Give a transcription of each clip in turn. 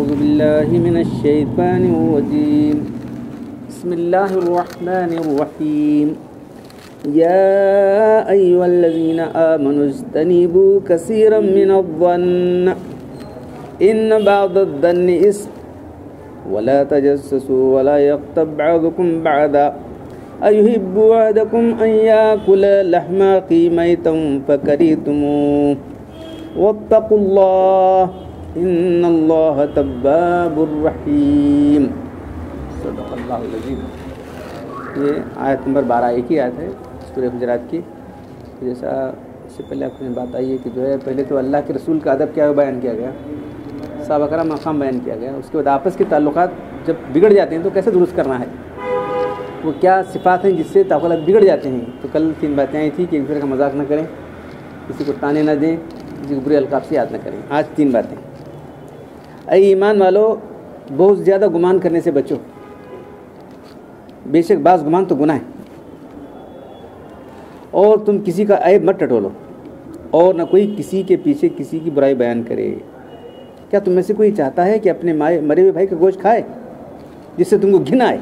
أعوذ بالله من الشيطان الرجيم بسم الله الرحمن الرحيم يا أيها الذين آمنوا اجتنبوا كثيرا من الظن إن بعض الظن إثم ولا تجسسوا ولا يغتب بعضكم بعضا أيحب أحدكم أن يأكل لحم أخيه ميتا فكرهتموه واتقوا الله إن الله تواب رحيم صدق اللہ العظیم۔ یہ آیت نمبر 12 ایک ہی آیت ہے سورہ حجرات کی۔ جیسا اس سے پہلے آپ نے بات آئی ہے کہ جو ہے پہلے تو اللہ کے رسول کا ادب کیا بیان کیا گیا، صحابہ کرام مقام بیان کیا گیا، اس کے بعد آپس کے تعلقات جب بگڑ جاتے ہیں تو کیسے درست کرنا ہے، وہ کیا صفات ہیں جس سے تعلقات بگڑ جاتے ہیں۔ تو کل 3 باتیں آئی تھیں کہ ایک دوسرے کا مذاق نہ کریں، کسی کو تانے نہ دیں، کسی کو برے القاب سے یاد نہ کریں۔ آج 3 باتیں۔ اے ایمان والو، بہت زیادہ گمان کرنے سے بچو، بے شک بعض گمان تو گناہ ہے، اور تم کسی کا عیب مت ٹٹولو، اور نہ کوئی کسی کے پیچھے کسی کی برائی بیان کرے۔ کیا تم میں سے کوئی چاہتا ہے کہ اپنے مرے ہوئے بھائی کا گوشت کھائے جس سے تم کو گھن آئے؟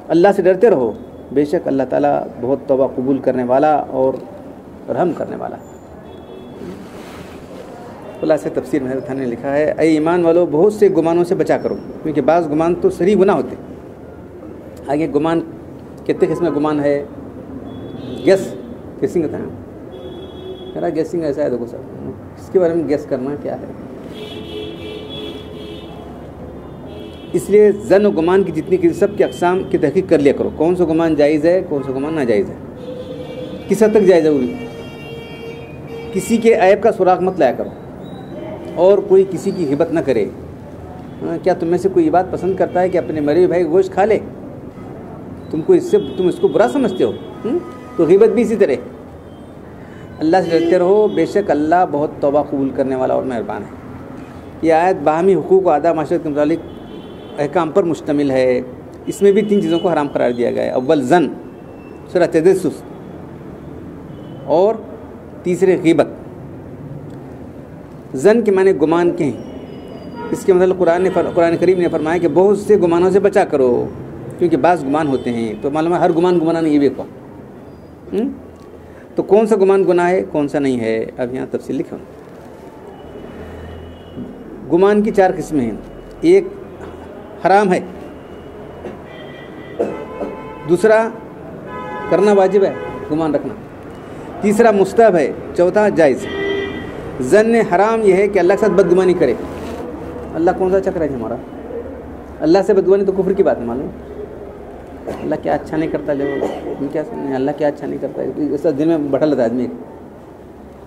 اللہ سے ڈرتے رہو، بے شک اللہ تعالیٰ بہت توبہ قبول کرنے والا اور رحم کرنے والا۔ اللہ سے تفسیر میں حضرت نے لکھا ہے اے ایمان والو، بہت سے گمانوں سے بچا کرو، کیونکہ بعض گمان تو صریح گناہ ہوتے۔ آگے گمان کتنے قسم کا گمان ہے؟ گیسنگ ہوتا ہے میرا گیسنگ ایسا ہے، دیکھو سر اس کے بارے میں گیس کرنا کیا ہے۔ اس لیے ظن و گمان کی جتنی سب کے اقسام کی تحقیق کر لیا کرو، کون سا گمان جائز ہے، کون سا گمان ناجائز ہے، کس حد تک جائز ہے وہ بھی۔ کسی کے عیب کا سراغ مت لایا کرو، اور کوئی کسی کی غیبت نہ کرے۔ کیا تم میں سے کوئی یہ بات پسند کرتا ہے کہ اپنے مرے ہوئے بھائی گوشت کھا لے؟ تم اس کو برا سمجھتے ہو، تو غیبت بھی اسی طرح۔ اللہ سے ڈرتے رہو، بے شک اللہ بہت توبہ قبول کرنے والا اور مہربان ہے۔ یہ آیت باہمی حقوق و ادا معاشرت کے متعلق احکام پر مشتمل ہے۔ اس میں بھی 3 چیزوں کو حرام قرار دیا گیا ہے۔ اول ظن، دوسرا تجسس، اور تیسرے غیبت۔ ظن کے معنی گمان کے ہیں، اس کے مطلب قرآن کریم نے فرمایا کہ بہت سے گمانوں سے بچا کرو، کیونکہ بعض گمان ہوتے ہیں۔ تو معلوم ہے ہر گمان گناہ نہیں ہے بھی کو۔ تو کون سا گمان گناہ ہے، کون سا نہیں ہے، اب یہاں تفصیل لکھا ہوں۔ گمان کی 4 قسمیں ہیں۔ ایک حرام ہے، دوسرا کرنا واجب ہے گمان رکھنا، تیسرا مستحب ہے، چوتھا جائز۔ ظن حرام یہ ہے کہ اللہ کے ساتھ بدگمانی کرے۔ اللہ کون سا چکر ہے ہمارا؟ اللہ سے بدگمانی تو کفر کی بات ہے، معلوم۔ اللہ کیا اچھا نہیں کرتا، جو کیا اللہ کیا اچھا نہیں کرتا، ایسا دل میں بٹھا لیتا ہے آدمی،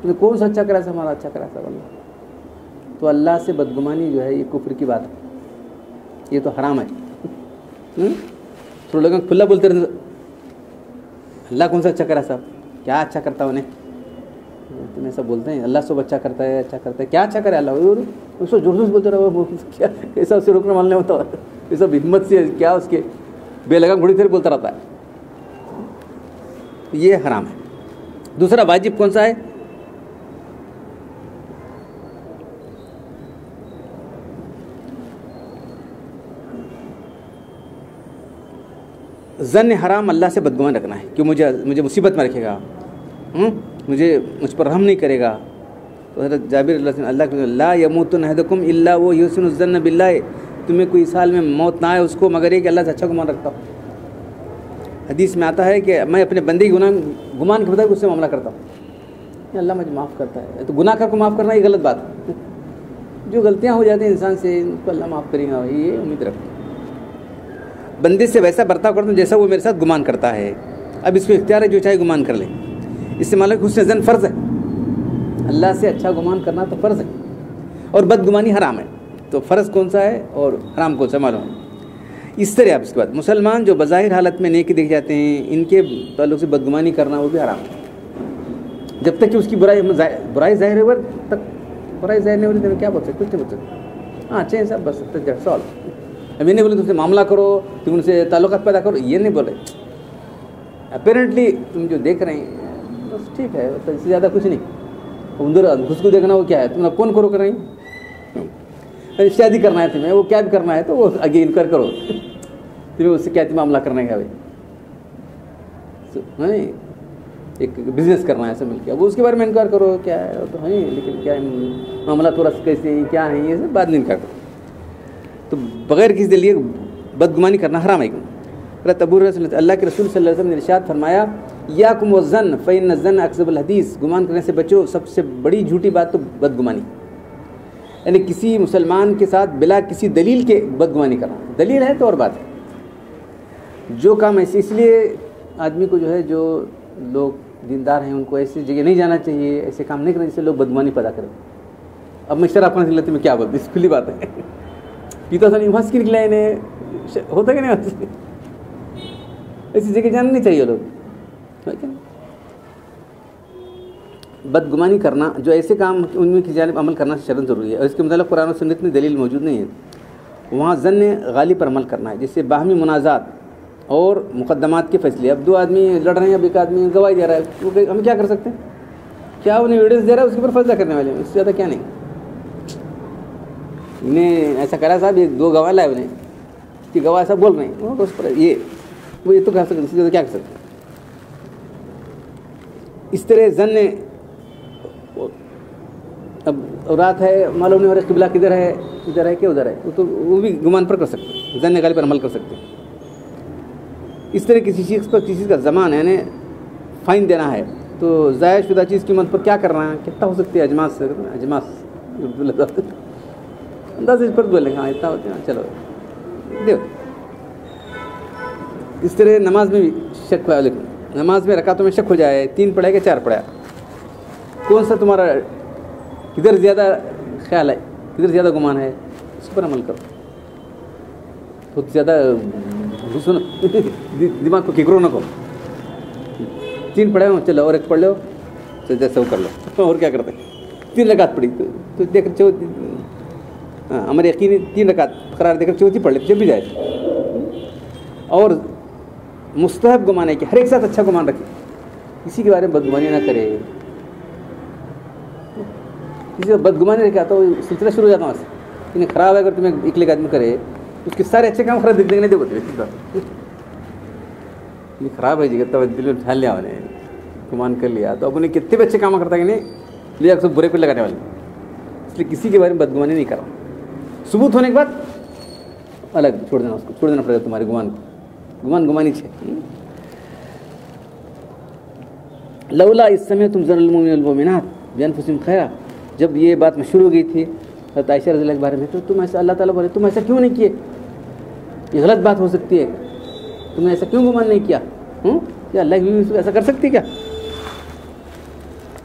تو کون سا اچھا کرا سا ہمارا اچھا کرا سا اللہ۔ تو اللہ سے بدگمانی جو ہے یہ کفر کی بات ہے، یہ تو حرام ہے۔ تھوڑے لوگ کھلا بولتے رہتے اللہ کون سا اچھا کرا صاحب، کیا اچھا کرتا انہیں، تم ایسا بولتے ہیں اللہ سب اچھا کرتا ہے، اچھا کرتا ہے، کیا اچھا کرے اللہ، اس کو جوش بولتے رہو، کیا ایسا اسے روکنا ماننے ہوتا ہے، یہ سب ہمت سے کیا اس کے بے لگام گھڑی پھر بولتا رہتا ہے، یہ حرام ہے۔ دوسرا واجب کون سا ہے؟ ظن حرام اللہ سے بدگمان رکھنا ہے کہ مجھے مصیبت میں رکھے گا، مجھ پر رحم نہیں کرے گا۔ تو حضرت جابر اللہ لا یموتن احدکم الا وہ یحسن الظن باللہ، تمہیں کوئی سال میں موت نہ آئے اس کو مگر یہ کہ اللہ سے اچھا گمان رکھتا ہوں۔ حدیث میں آتا ہے کہ میں اپنے بندے کی گمان کے بجائے اس سے معاملہ کرتا ہوں، اللہ مجھے معاف کرتا ہے۔ تو گناہ کر کو معاف کرنا یہ غلط بات ہے، جو غلطیاں ہو جاتی ہیں انسان سے ان کو اللہ معاف کرے گا، یہ امید رکھتا ہوں۔ بندے سے ویسا برتاؤ کرتا ہوں جیسا وہ میرے ساتھ گمان کرتا ہے۔ اب اس کو اختیار ہے جو چاہے گمان کر لے، اس سے معلوم ہے حسن ظن فرض ہے، اللہ سے اچھا گمان کرنا تو فرض ہے، اور بدگمانی حرام ہے۔ تو فرض کون سا ہے اور حرام کون سا معلوم ہے۔ اس طرح آپ اس کے بعد مسلمان جو بظاہر حالت میں نیکی دیکھ جاتے ہیں، ان کے تعلق سے بدگمانی کرنا وہ بھی حرام ہے، جب تک کہ اس کی برائی ظاہر ہے تک۔ برائی ظاہر نہیں ہوتی تو کیا بول سکتے، کچھ نہیں بول سکتے، ہاں اچھے ہیں سب، بس دیٹس آل۔ اب یہ نہیں بولے تم سے معاملہ کرو، تم ان سے تعلقات پیدا کرو، یہ نہیں بول رہے۔ اپیرنٹلی تم جو دیکھ رہے ہیں بس ٹھیک ہے، اس سے زیادہ کچھ نہیں۔ ادھر گھس کو دیکھنا وہ کیا ہے، تم کون کرو کر رہی ہیں۔ شادی کرنا ہے تمہیں، وہ کیا بھی کرنا ہے تو وہ آگے انکوائر کرو، تمہیں اس سے کیا معاملہ کرنے کا بھائی، ایک بزنس کرنا ہے سب مل کے، اب اس کے بارے میں انکوائر کرو کیا ہے تو ہے، لیکن کیا معاملہ تھوڑا سا کیسے ہیں کیا ہیں یہ سب بعد میں انکار کرو. تو بغیر کسی دلیل بدگمانی کرنا حرام ہے. ابو ہریرہ اللہ کے رسول صلی اللہ علیہ وسلم نے ارشاد فرمایا یاکم والظن فإن الظن اکذب الحدیث، گمان کرنے سے بچو، سب سے بڑی جھوٹی بات تو بدگمانی، یعنی کسی مسلمان کے ساتھ بلا کسی دلیل کے بدگمانی کرنا. دلیل ہے تو اور بات ہے، جو کام ایسے، اس لیے آدمی کو جو ہے، جو لوگ دیندار ہیں ان کو ایسی جگہ نہیں جانا چاہیے، ایسے کام نہیں کرنا جس سے لوگ بدگمانی پیدا کریں. اب میں شراب پانے سے میں کیا بولتی، اس کھلی بات ہے، پیتا تھا نہیں ہنس کے نکلا انہیں، ہوتا کہ نہیں، ایسی جگہ جانا نہیں چاہیے لوگ. بدگمانی کرنا، جو ایسے کام ان میں کی جانب عمل کرنا شرط ضروری ہے، اور اس کے متعلق قرآن و سنت میں دلیل موجود نہیں ہے. وہاں ظن غالب پر عمل کرنا ہے، جس سے باہمی منازعات اور مقدمات کے فیصلے. اب دو آدمی لڑ رہے ہیں، اب ایک آدمی گواہی دے رہا ہے، ہم کیا کر سکتے ہیں؟ کیا انہیں ایویڈنس دے رہا ہے، اس کے اوپر فیصلہ کرنے والے ہیں، اس سے زیادہ کیا نہیں. انہیں ایسا کرا صاحب، یہ دو گواہ لائے انہیں کہ گواہ ایسا بول رہے ہیں، اس پر یہ تو کر سکتے، اس سے زیادہ کیا کر سکتے. اس طرح ظن، اب رات ہے معلوم نہیں ہو رہا قبلہ کدھر ہے، ادھر ہے کہ ادھر ہے، تو وہ بھی گمان پر کر سکتے، ظن غالب پر عمل کر سکتے. اس طرح کسی چیز پر کسی کا زمان ہے، یعنی فائن دینا ہے، تو ضائع شدہ چیز کی قیمت پر کیا کرنا ہے، کتنا ہو سکتی ہے اجماس سے، اجماس اندازے پر بولیں گے، ہاں اتنا ہوتے ہیں، چلو دیو. اس طرح نماز میں بھی شک ہے، نماز میں رکعتوں میں شک ہو جائے، 3 پڑھا کہ 4 پڑھا، کون سا تمہارا کدھر زیادہ خیال ہے، کدھر زیادہ گمان ہے، اس پر عمل کرو. بہت زیادہ دماغ کو ککرو نہ کرو. 3 پڑھے ہو چلو، اور ایک پڑھ لو تو جیسا وہ کر لو، اور کیا کرتے. 3 رکعت پڑھی تو دیکھ چوتھی، ہاں ہمارے یقینی 3 رکعت قرار دے کر چوتھی پڑھ لے جب بھی جائے. اور مستحب گمان ہے کہ ہر ایک ساتھ اچھا گمان رکھے، کسی کے بارے میں بدگمانی نہ کرے. کسی کو بدگمانی رکھے آتا وہ سلسلہ شروع ہو جاتا وہاں سے. انہیں خراب ہے اگر تمہیں ایک لیک آدمی کرے، اس کے سارے اچھے کام خراب دیکھنے نہیں دیتے، یہ خراب ہے جی، دل میں ڈھال لیا انہیں، گمان کر لیا، تو اب انہیں کتنے بھی اچھے کام کرتا ہے کہ نہیں لیا سب برے پہ لگانے والے. اس لیے کسی کے بارے میں بدگمانی نہیں کرا. ثبوت ہونے کے بعد الگ چھوڑ دینا، اس کو چھوڑ دینا پڑے گا تمہارے گمان کو. گمانی چھ لولا اس سمے تم ذر المؤمنین والمؤمنات بانفسہم خیرا، جب یہ بات مشہور ہو گئی تھی حضرت عائشہ رضی اللہ کے بارے میں، تو تم ایسا، اللہ تعالیٰ بولے تم ایسا کیوں نہیں کیے، یہ غلط بات ہو سکتی ہے، تم نے ایسا کیوں گمان نہیں کیا، کیا اللہ کی بیوی ایسا کر سکتی کیا.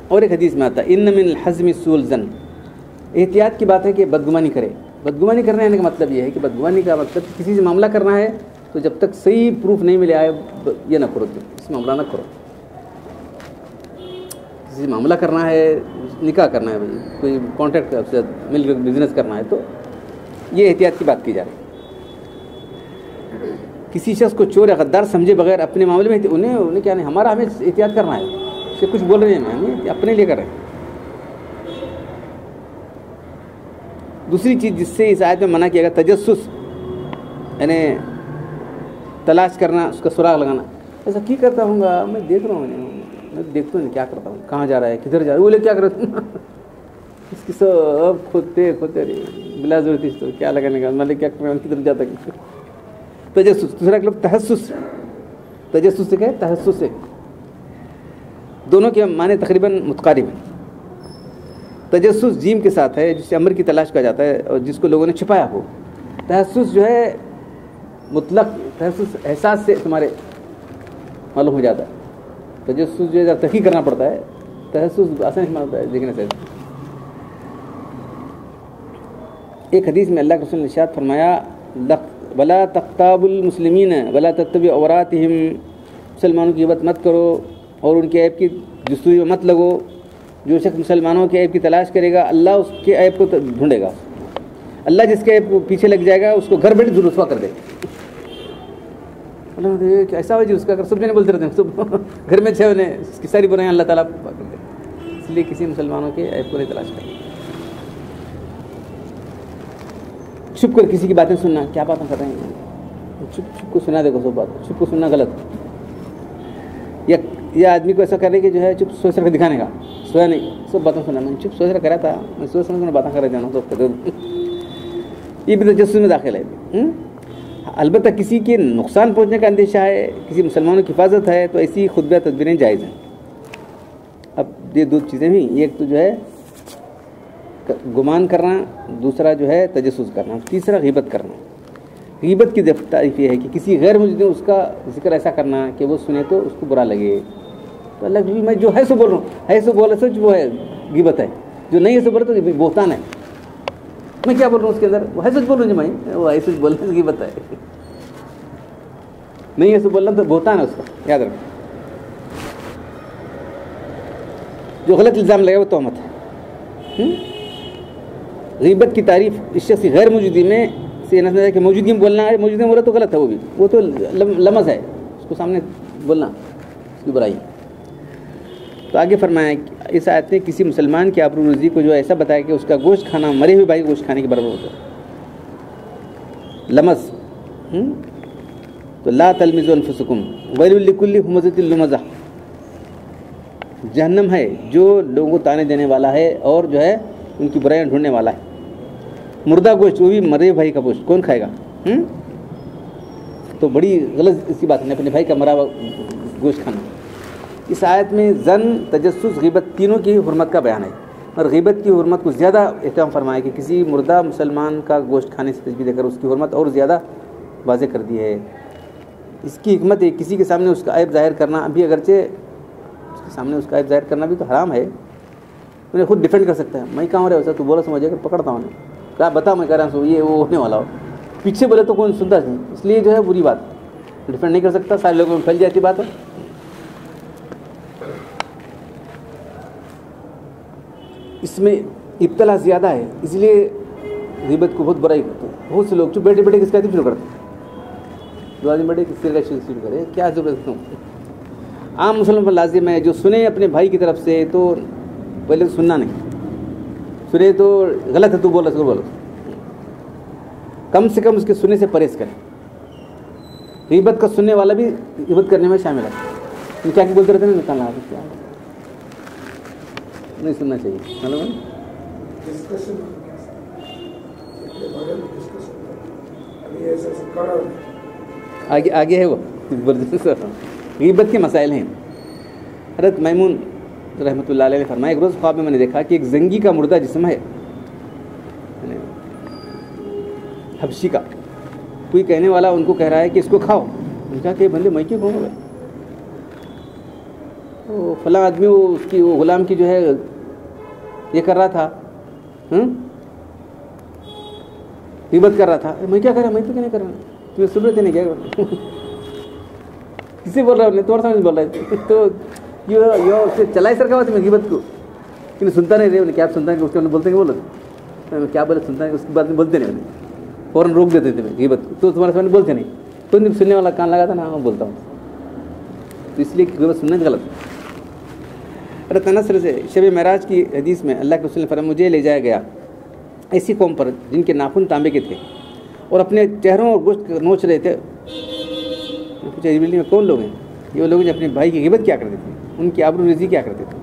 اور ایک حدیث میں آتا ہے ان من الحزم سوء الظن، احتیاط کی بات ہے کہ بدگمانی کرے. بدگمانی کرنے کا مطلب یہ ہے کہ بدگمانی کا مطلب کسی سے معاملہ کرنا ہے تو جب تک صحیح پروف نہیں ملے آئے یہ نہ کرو، اس معاملہ نہ کرو. کسی سے معاملہ کرنا ہے، نکاح کرنا ہے، بھائی کوئی کانٹیکٹ سے مل کر بزنس کرنا ہے، تو یہ احتیاط کی بات کی جا رہی ہے. کسی شخص کو چور یا غدار سمجھے بغیر اپنے معاملے میں انہیں کیا نہیں، ہمارا ہمیں احتیاط کرنا ہے، اس سے کچھ بول رہے ہیں ہمیں اپنے لیے کر رہے ہیں. دوسری چیز جس سے اس آیت میں منع کیا گیا تجسس، یعنی تلاش کرنا، اس کا سراغ لگانا. ایسا کی کرتا ہوں گا، میں دیکھ رہا ہوں، میں دیکھتا ہوں کیا کرتا ہوں، کہاں جا رہا ہے، کدھر جا رہا ہے، وہ لے کیا کرتا ہوں اس کی سب کھوتے بلا ضرورت تو کیا لگانے کا، مالک کیا کرنا، کدھر جاتا ہے. تجسس. دوسرا مطلب تحسس، تجسس سے کیا ہے، تحسس سے، دونوں کے معنی تقریباً متقارب ہیں. تجسس جیم کے ساتھ ہے، جس سے امر کی تلاش کیا جاتا ہے اور جس کو لوگوں نے چھپایا ہو. تحسس جو ہے مطلق تحسس، احساس سے تمہارے معلوم ہو جاتا ہے. تجسس جو ہے تحقیق کرنا پڑتا ہے، تحسس آسانی سے ہوتا ہے دیکھنے سے. ایک حدیث میں اللہ کے رسول نے ارشاد فرمایا ولا تغتابوا المسلمین ولا تتبعوا عوراتهم، مسلمانوں کی غیبت مت کرو اور ان کے عیب کی جستجو میں مت لگو. جو شخص مسلمانوں کے عیب کی تلاش کرے گا اللہ اس کے عیب کو ڈھونڈے گا. اللہ جس کے عیب کو پیچھے لگ جائے گا اس کو گھر بیٹھے رسوا کر دے. اللہ ایسا ہو جی اس کا اگر سب جنے بولتے رہتے ہیں سب گھر میں چھ انہیں اس کی ساری برائیاں اللہ تعالیٰ کر دے. اس لیے کسی مسلمانوں کے عیب کو نہیں تلاش کریں. چھپ کر کسی کی باتیں سننا، کیا باتیں کر رہے ہیں، چھپ کو سنا، دیکھو سب بات چھپ کو سننا غلط. یا آدمی کو ایسا کرے کہ جو ہے چپ سوچ کر دکھانے کا، سویا نہیں سب باتیں سنا، میں چپ سوچ کر کرا تھا، میں سوچ سمجھ میں باتیں کر رہے جانا سب. یہ بھی تجسس میں داخل ہے. البتہ کسی کے نقصان پہنچنے کا اندیشہ ہے، کسی مسلمانوں کی حفاظت ہے، تو ایسی خطبہ تدبیریں جائز ہیں. اب یہ دو چیزیں ہیں، ایک تو جو ہے گمان کرنا، دوسرا جو ہے تجسس کرنا، تیسرا غیبت کرنا. غیبت کی تعریف یہ ہے کہ کسی غیر موجود اس کا ذکر ایسا کرنا کہ وہ سنے تو اس کو برا لگے. تو اللہ بھی میں جو ہے سو بول رہا ہوں، ہے سو بولا سچ وہ ہے غیبت ہے، جو نہیں ہے سو بول رہا تو بہتان ہے. میں کیا بول رہا ہوں اس کے اندر، وہ ہے سچ بول رہا ہوں جی، میں وہ ہے سچ بولنے سے غیبت ہے، نہیں ہے سو بولنا تو بہتان ہے اس کا. یاد رکھو، جو غلط الزام لگے وہ تہمت ہے. غیبت کی تعریف اس شخص کی غیر موجودگی میں سے نہ کہ موجودگی میں بولنا ہے، موجودگی میں بولا تو غلط ہے، وہ تو لمز ہے، اس کو سامنے بولنا اس کی برائی. تو آگے فرمایا اس آیت نے کسی مسلمان کی آبرو روزی کو جو ایسا بتایا کہ اس کا گوشت کھانا مرے ہوئے بھائی گوشت کھانے کے برابر ہوتا ہے. لمز تو لا تلمزوا انفسکم ویل لکل ہمزۃ لمزہ، جہنم ہے جو لوگوں کو تانے دینے والا ہے اور جو ہے ان کی برائیاں ڈھونڈنے والا ہے. مردہ گوشت، وہ بھی مرے بھائی کا گوشت کون کھائے گا؟ تو بڑی غلط اسی بات ہے اپنے بھائی کا مرا ہوا گوشت کھانا. اس آیت میں زن، تجسس، غیبت تینوں کی حرمت کا بیان ہے، اور غیبت کی حرمت کو زیادہ اہتمام فرمایا کہ کسی مردہ مسلمان کا گوشت کھانے سے تشبیہ دے کر اس کی حرمت اور زیادہ واضح کر دی ہے. اس کی حکمت ہے کسی کے سامنے اس کا عیب ظاہر کرنا، ابھی اگرچہ اس کے سامنے اس کا عیب ظاہر کرنا بھی تو حرام ہے، انہیں خود ڈیفینڈ کر سکتا ہے. میں کہاں ہو رہا ہے ویسا تو بولا سمجھے کر پکڑتا ہوں، کہا بتا میں کہہ رہا ہوں یہ وہ ہونے والا ہو، پیچھے بولے تو کوئی سنتا نہیں، اس لیے جو ہے بری بات، ڈیفینڈ نہیں کر سکتا، سارے لوگوں میں پھیل جاتی بات ہے. اس میں ابتلا زیادہ ہے، اس لیے غیبت کو بہت برائی کرتے ہیں. بہت سے لوگ جو بیٹھے بیٹھے کس کا شروع کرتے ہیں، دو آدمی بیٹھے کس کا شروع کرے، کیا ضرورت ہے. عام مسلمان پر لازم ہے جو سنے اپنے بھائی کی طرف سے تو پہلے تو سننا نہیں، سنے تو غلط ہے تو بول رہا بولو، کم سے کم اس کے سننے سے پرہیز کریں. غیبت کا سننے والا بھی غیبت کرنے میں شامل ہے. کیا بولتے رہتے ہیں نکالنا نہیں سننا چاہیے. آگے ہے وہ غیبت کے مسائل ہیں. حضرت میمون رحمۃ اللہ علیہ نے فرمایا ایک روز خواب میں نے دیکھا کہ ایک زنگی کا مردہ جسم ہے حبشی کا، کوئی کہنے والا ان کو کہہ رہا ہے کہ اس کو کھاؤ. ان کہا کہ بندے میں کیوں کھاؤں گا، وہ فلاں آدمی وہ اس کی وہ غلام کی جو ہے یہ کر رہا تھا، غیبت کر رہا تھا. میں کیا کر رہا، میں تو کیا نہیں کر رہا، تمہیں سن رہے تھے نہیں کیا کسی بول رہا ہوں تمہارے سامنے بول رہا ہے تو یہ چلائی سر کا بات ہے غیبت کو کیوں سنتا نہیں رہے. انہیں کیا سنتا ہے کہ اس کے بولتے ہیں کہ بولو کیا بولے سنتا ہے اس کی بات میں بولتے نہیں، فوراً روک دیتے تھے غیبت کو. تو تمہارے سامنے بولتے نہیں، تو سننے والا کان لگا تھا نا میں بولتا ہوں، تو اس لیے غیبت سننا غلط. حضرت انس سے شب معراج کی حدیث میں اللہ کے رسول نے فرمایا مجھے لے جایا گیا ایسی قوم پر جن کے ناخن تانبے کے تھے اور اپنے چہروں اور گوشت نوچ رہے تھے. پوچھا جبریل میں کون لوگ ہیں؟ یہ وہ لوگ جو اپنے بھائی کی غیبت کیا کرتے تھے، ان کی آبرو ریزی کیا کرتے تھے.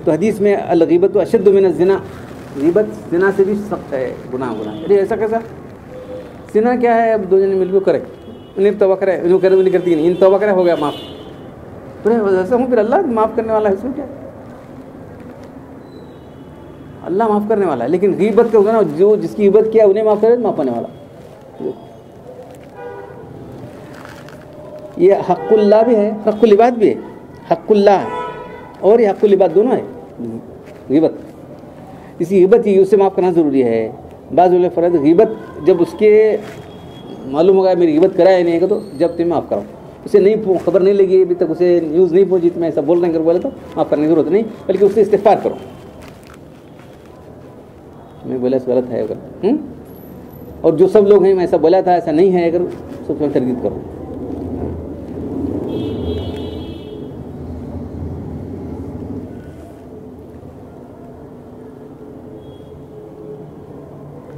تو حدیث میں الغیبت اشد من الزنا، غیبت زنا سے بھی سخت ہے، گناہ. ارے ایسا کیسا، زنا کیا ہے، اب دو جنے مل کے کرے، انہیں توبہ کرے، انہیں کرے انہیں کرتی نہیں، ان توبہ کرے ہو گیا معاف. ایسا ہوں پھر اللہ معاف کرنے والا ہے، اس میں کیا، اللہ معاف کرنے والا ہے. لیکن غیبت کا ہوگا نا، جو جس کی غیبت کیا انہیں معاف کرے معاف ہونے والا. یہ حق اللہ بھی ہے، حق العباد بھی ہے. حق اللہ اور یہ حق العباد دونوں ہے. غیبت اس کی غیبت ہی اسے معاف کرنا ضروری ہے. بعض علماء فرض غیبت جب اس کے معلوم ہوگا میری غیبت کرا ہے نہیں تو جب تمہیں معاف کراؤ، اسے نہیں خبر نہیں لگی ابھی تک، اسے نیوز نہیں پہنچی تو میں ایسا بول رہے ہیں بولے تو معاف کرنے کی ضرورت نہیں، بلکہ اس سے استغفار کرو. میں بولا اس غلط ہے اگر اور جو سب لوگ ہیں میں ایسا بولا تھا ایسا نہیں ہے اگر سب سے تردید کرو.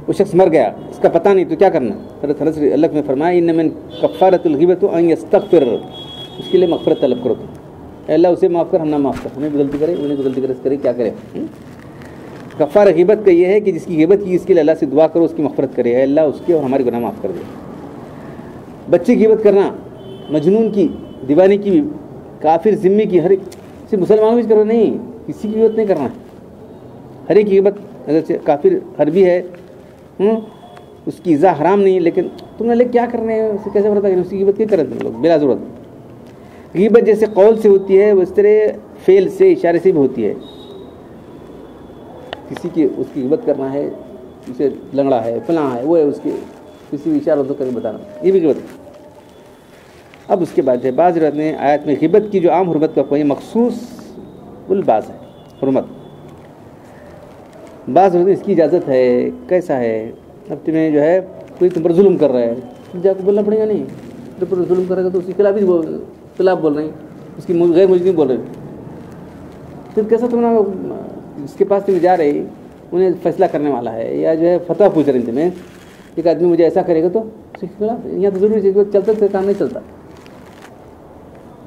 وہ شخص مر گیا، اس کا پتہ نہیں، تو کیا کرنا؟ حضرت انس اللہ نے فرمایا ان من کفارۃ الغیبۃ ان یستغفر، اس کے لیے مغفرت طلب کرو، اے اللہ اسے معاف کر، ہم نہ معاف کر، ہمیں بھی غلطی کرے، انہیں بھی غلطی کرے، کیا کرے؟ کفارہ غیبت کا یہ ہے کہ جس کی غیبت کی اس کے لیے اللہ سے دعا کرو اس کی مغفرت کرے، اے اللہ اس کے اور ہمارے گناہ معاف کر دے۔ بچے کی غیبت کرنا، مجنون کی، دیوانے کی، کافر ذمی کی، ہر ایک سے مسلمانوں بھی کرنا نہیں، کسی کی غیبت نہیں کرنا ہے، ہر ایک کی غیبت، اگر کافر حربی ہے اس کی ایذا حرام نہیں ہے، لیکن تم نے کیا کرنے ہیں، اسے کیسے پتا کہ اس کی غیبت کیوں کریں تم لوگ بلا ضرورت؟ غیبت جیسے قول سے ہوتی ہے وہ اس طرح فعل سے، اشارے سے بھی ہوتی ہے۔ کسی کی اس کی غیبت کرنا ہے، اسے لنگڑا ہے، فلاں ہے، وہ ہے، اس کی کسی اشارہ تو کر کے بتانا، یہ بھی غیبت ہے۔ اب اس کے بعد ہے بعض روایت میں آیت میں غیبت کی جو عام حرمت کا کوئی مخصوص الباس ہے حرمت، بعض روایت میں اس کی اجازت ہے۔ کیسا ہے؟ اب تمہیں جو ہے کوئی تم پر ظلم کر رہا ہے، جا کے بولنا پڑے گا نہیں، تم پر ظلم کرے گا تو اس کے خلاف ہی خلاف بول رہے ہیں، اس کی غیر مجرم بول رہے ہیں، پھر کیسا تم اس کے پاس تم جا رہے انہیں فیصلہ کرنے والا ہے، یا جو ہے فتویٰ پوچھ رہے ہیں تمہیں، ایک آدمی مجھے ایسا کرے گا تو اس کے خلاف، یہاں تو ضروری ہے، چلتا تو کام نہیں چلتا۔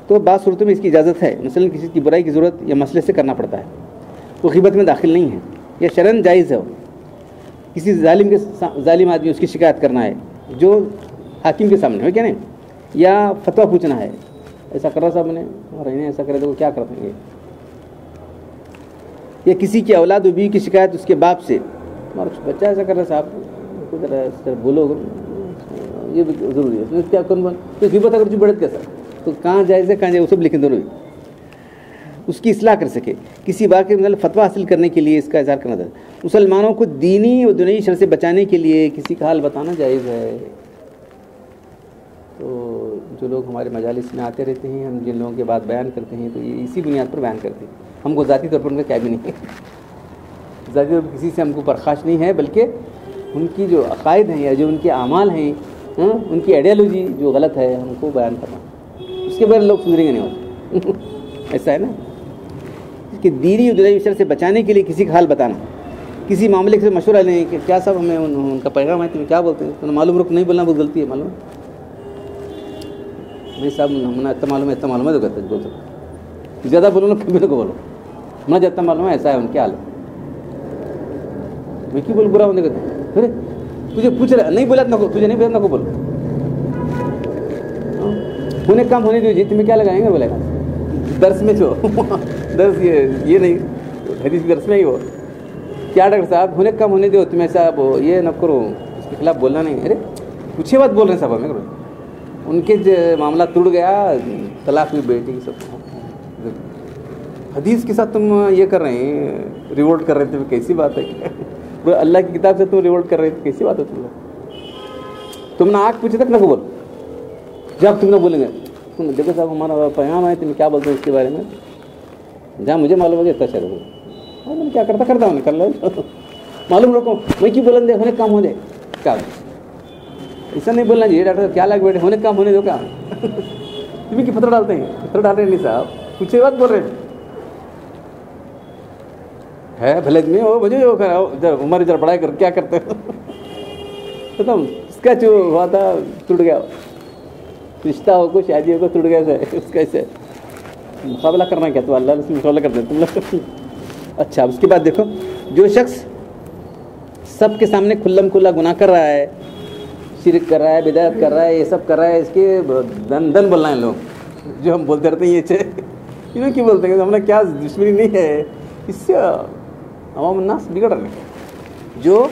تو بعض صورتوں میں اس کی اجازت ہے، مثلا کسی کی برائی کی ضرورت یا مسئلے سے کرنا پڑتا ہے، وہ غیبت میں داخل نہیں ہے، یا شرعاً جائز ہے۔ کسی ظالم آدمی اس کی شکایت کرنا ہے جو حاکم کے سامنے ہے کیا نہیں، یا فتویٰ پوچھنا ہے، ایسا کر رہا صاحب نے اور انہیں ایسا کرے تو وہ کیا کرتے ہیں، یا کسی کی اولاد و بیوی کی شکایت اس کے باپ سے، ہمارا بچہ ایسا کر رہا صاحب بولو، یہ بھی ضروری ہے، کیا کروں تو غیبت اگر جو بڑھت کیسا تو کہاں جائز ہے کہاں جائے وہ سب لکھیں دونوں، اس کی اصلاح کر سکے۔ کسی واقعے میں فتویٰ حاصل کرنے کے لیے اس کا اظہار کرنا چاہتا ہے۔ مسلمانوں کو دینی اور دنیوی شر سے بچانے کے لیے کسی کا حال بتانا جائز ہے۔ تو جو لوگ ہمارے مجالس میں آتے رہتے ہیں، ہم جن لوگوں کے بات بیان کرتے ہیں تو یہ اسی بنیاد پر بیان کرتے ہیں، ہم کو ذاتی طور پر ان کا کیا بھی نہیں ہے، ذاتی طور پر کسی سے ہم کو پرخاش نہیں ہے، بلکہ ان کی جو عقائد ہیں یا جو ان کے اعمال ہیں، ان کی آئیڈیالوجی جو غلط ہے ہم کو بیان کرنا، اس کے بغیر لوگ سدھریں گے نہیں ہوتے ایسا ہے نا کہ دینی اور دنیوی شر سے بچانے کے لیے کسی کا حال بتانا، کسی معاملے سے مشورہ لیں کہ کیا صاحب ہمیں ان کا پیغام ہے، تمہیں کیا بولتے ہیں، تمہیں معلوم رکھ نہیں بولنا بہت غلطی ہے، معلوم نہیں صاحب ہمیں اتنا معلوم ہے تو کہتے بول سکتے، زیادہ بولو نا کبھی کو بولو، ہمیں جتنا معلوم ہے ایسا ہے ان کے حال ہے، میں کیوں بول برا ہونے کہتے ارے تجھے پوچھ رہا نہیں بولا اتنا کو، تجھے نہیں بولا اتنا کو بولو، ہونے کام ہونے دیجیے، تمہیں کیا لگائیں گے بولے گا درس میں جو درس یہ نہیں حدیث کے درس میں ہی ہو، کیا ڈاکٹر صاحب ہونے کام ہونے دو، تمہیں صاحب یہ نہ کرو، اس کے خلاف بولنا نہیں، ارے کچھ ہی بات بول رہے ہیں صاحب ہمیں کرو، ان کے معاملہ ٹوٹ گیا، طلاق ہوئی بیٹی سب، حدیث کے ساتھ تم یہ کر رہے ہیں، ریوولٹ کر رہے تھے، کیسی بات ہے کیا اللہ کی کتاب سے تم ریوولٹ کر رہے تھے، کیسی بات ہے تم نے آنکھ پوچھے تک نہ کو بول، جب تم نہ بولیں گے دیکھو صاحب ہمارا پیغام ہے، تم کیا بولتے ہیں اس کے بارے میں، جہاں مجھے معلوم ہے اتنا شروع ہو، میں کیا کرتا ہوں کر لو معلوم رکھو، میں کیوں بولیں دے ہونے کام ہو جائے، کیا ایسا نہیں بولنا چاہیے ڈاکٹر کیا لگ بیٹھے ہونے کام ہونے دو، کیا تمہیں کی پتھر ڈالتے ہیں، پتھر ڈال رہے نہیں صاحب، کچھ بات بول رہے ہے بھلے میں وہ مجھے عمر ادھر پڑھائی کر کیا کرتے ختم، اس کا جو ہوا تھا ٹوٹ گیا، رشتہ ہو کو شادی ہو کو ٹوٹ گیا، اس کا ایسے مقابلہ کرنا کیا، تو اللہ سے مقابلہ کرتے ہیں تم لوگ۔ اچھا اس کے بعد دیکھو، جو شخص سب کے سامنے کھلم کھلا گناہ کر رہا ہے، شرک کر رہا ہے، بدعت کر رہا ہے، یہ سب کر رہا ہے، اس کے دن بولنا ہے لوگ جو ہم بولتے رہتے ہیں، یہ انہوں کی بولتے ہیں، ہم نے کیا دشمنی نہیں ہے، اس سے عوام الناس بگڑ رہے ہیں، جو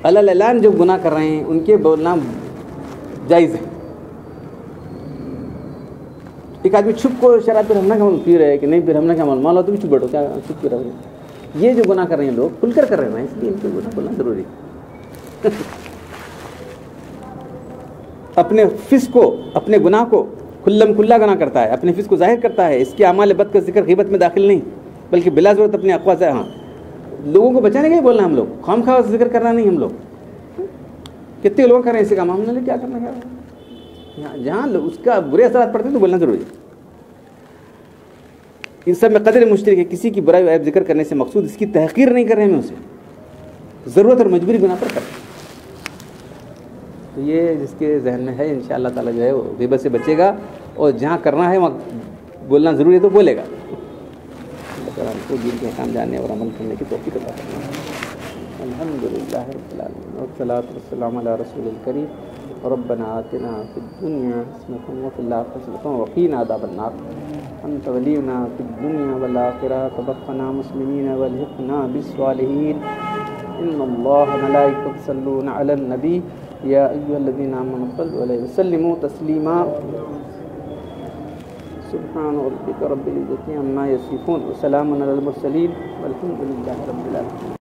اعلان جو گناہ کر رہے ہیں ان کے بولنا جائز ہے۔ ایک آدمی چھپ کو شراب پھر ہم نے کیا پی رہے کہ نہیں، پھر ہم نے کیا مان لو تم چھپ بیٹھو، کیا چھپ پی رہے ہو، یہ جو گناہ کر رہے ہیں لوگ کھل کر رہے ہیں، اس لیے ان کو گناہ بولنا ضروری ہے۔ اپنے فسق کو، اپنے گناہ کو کھلم کھلا گناہ کرتا ہے، اپنے فسق کو ظاہر کرتا ہے، اس کے اعمال بد کا ذکر غیبت میں داخل نہیں، بلکہ بلا ضرورت اپنے اقوا سے لوگوں کو بچانے کے لیے بولنا، ہم لوگ خام خواہ ذکر کرنا نہیں، ہم لوگ کتنے لوگ کر رہے ہیں اسی کام، ہم نے کیا کرنا ہے، جہاں اس کا برے اثرات پڑتے ہیں تو بولنا ضروری ہے۔ ان سب میں قدر مشترک ہے، کسی کی برائی و عیب ذکر کرنے سے مقصود اس کی تحقیر نہیں کر رہے ہیں، اسے ضرورت اور مجبوری بنا پر کریں. تو یہ جس کے ذہن میں ہے انشاءاللہ تعالیٰ جو ہے وہ غیبت سے بچے گا، اور جہاں کرنا ہے وہاں بولنا ضروری ہے تو بولے گا. اللہ تعالیٰ ہم کو دین کے احکام جاننے اور عمل کرنے کی توفیق عطا فرمائے. الحمدللہ رب العالمین والصلاۃ والسلام علی رسول الکریم. ربنا آتنا فی الدنیا حسنۃ وفی الآخرۃ حسنۃ وقنا عذاب النار. انت ولینا فی الدنیا والآخرہ توفنا مسلمین والحقنا بالصالحین. ان اللہ ملائکۃ یصلون علی النبی یا ایھا الذین آمنوا صلوا علیہ وسلموا تسلیما. سبحان ربک رب العزة عما یصفون وسلام علی المرسلین والحمد للہ رب العالمین.